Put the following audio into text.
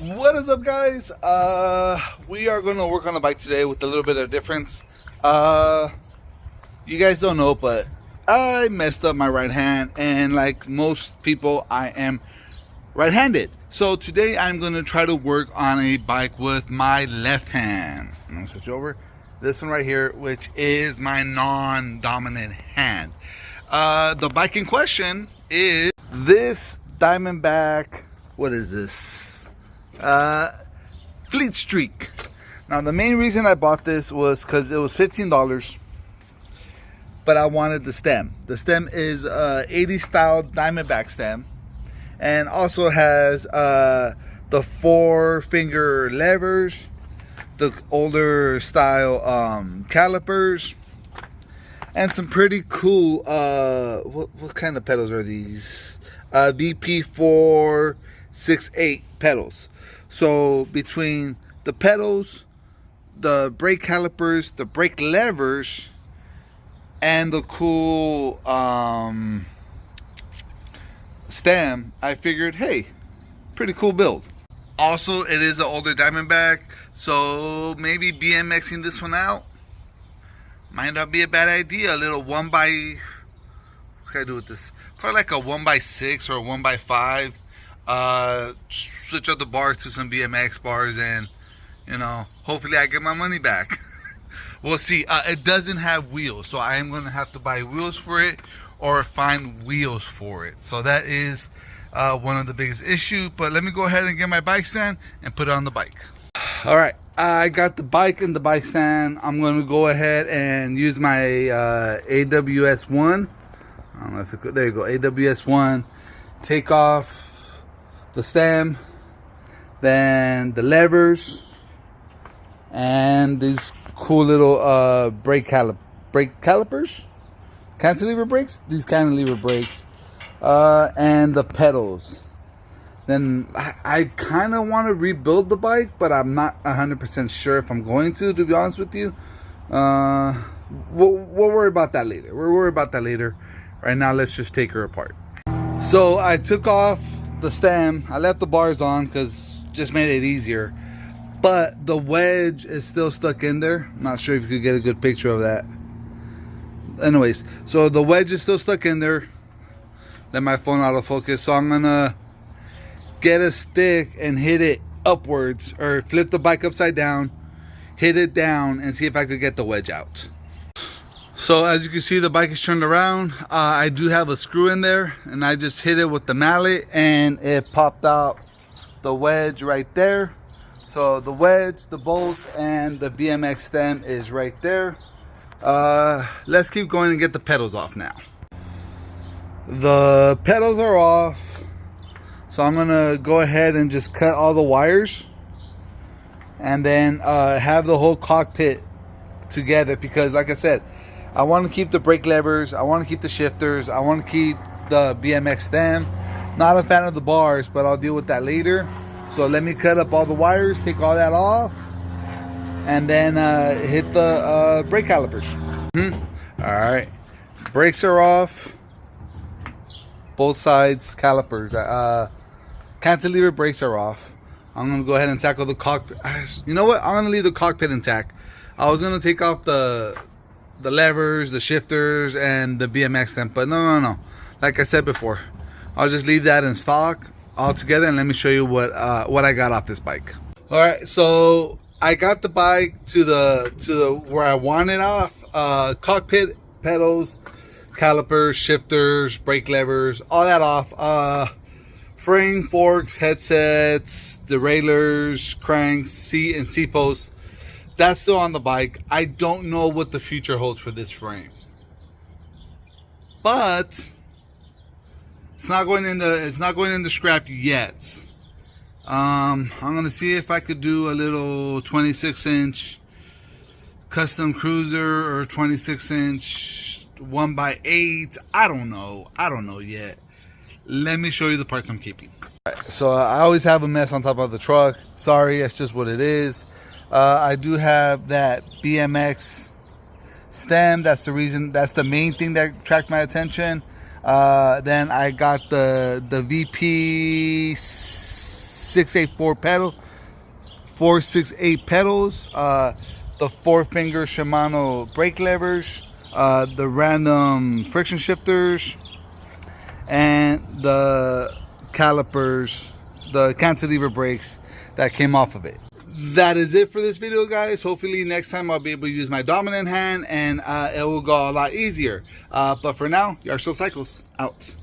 What is up, guys? We are going to work on the bike today with a little bit of difference. You guys don't know, but I messed up my right hand, and like most people, I am right-handed. So today I'm going to try to work on a bike with my left hand. I'm going to switch over this one right here, which is my non-dominant hand. The bike in question is this Diamondback. What is this? Fleet Streak. Now the main reason I bought this was because it was $15, but I wanted the stem. The stem is 80's style Diamondback stem, and also has the 4-finger levers, the older style calipers, and some pretty cool what kind of pedals are these? VP468 pedals. So between the pedals, the brake calipers, the brake levers, and the cool stem, I figured, hey, pretty cool build. Also, it is an older Diamondback, so maybe BMXing this one out might not be a bad idea. A little what can I do with this? Probably like a 1x6 or a 1x5. Switch up the bars to some BMX bars, and you know, hopefully I get my money back. We'll see. It doesn't have wheels, so I am going to have to buy wheels for it or find wheels for it. So that is one of the biggest issues. But let me go ahead and get my bike stand and put it on the bike. All right, I got the bike and the bike stand. I'm going to go ahead and use my AWS-1. I don't know if it could. There you go, AWS-1. Take off the stem, then the levers, and these cool little brake calipers, cantilever brakes. These cantilever brakes, and the pedals. Then I kind of want to rebuild the bike, but I'm not 100% sure if I'm going to be honest with you. We'll worry about that later. We'll worry about that later. Right now, let's just take her apart. So I took off the stem. I left the bars on because just made it easier, but the wedge is still stuck in there. I'm not sure if you could get a good picture of that. Anyways, so the wedge is still stuck in there. Let my phone autofocus. So I'm gonna get a stick and hit it upwards, or flip the bike upside down, hit it down, and see if I could get the wedge out. So as you can see, the bike is turned around. I do have a screw in there, and I just hit it with the mallet, and it popped out the wedge right there. So the wedge, the bolt, and the BMX stem is right there. Let's keep going and get the pedals off now. The pedals are off, so I'm gonna go ahead and just cut all the wires, and then have the whole cockpit together, because like I said, I want to keep the brake levers, I want to keep the shifters, I want to keep the BMX stem. Not a fan of the bars, but I'll deal with that later. So let me cut up all the wires, take all that off, and then hit the brake calipers. Alright, brakes are off, both sides calipers. Cantilever brakes are off. I'm going to go ahead and tackle the cockpit. You know what? I'm going to leave the cockpit intact. I was going to take off the levers, the shifters, and the BMX stem, but no. Like I said before, I'll just leave that in stock all together, and let me show you what I got off this bike. All right, so I got the bike to the where I want it off. Cockpit, pedals, calipers, shifters, brake levers, all that off. Frame, forks, headsets, derailleurs, cranks, seat, and seat posts. That's still on the bike. I don't know what the future holds for this frame, but it's not going in the scrap yet. I'm gonna see if I could do a little 26-inch custom cruiser, or 26-inch 1x8. I don't know yet. Let me show you the parts I'm keeping. All right, so I always have a mess on top of the truck. Sorry, that's just what it is. I do have that BMX stem. That's the main thing that attracted my attention. Then I got the VP 6/8 pedal, 4/6/8 pedals, the 4-finger Shimano brake levers, the random friction shifters, and the calipers, the cantilever brakes that came off of it. That is it for this video, guys. Hopefully next time I'll be able to use my dominant hand and it will go a lot easier. But for now, Yard Sale Cycles out.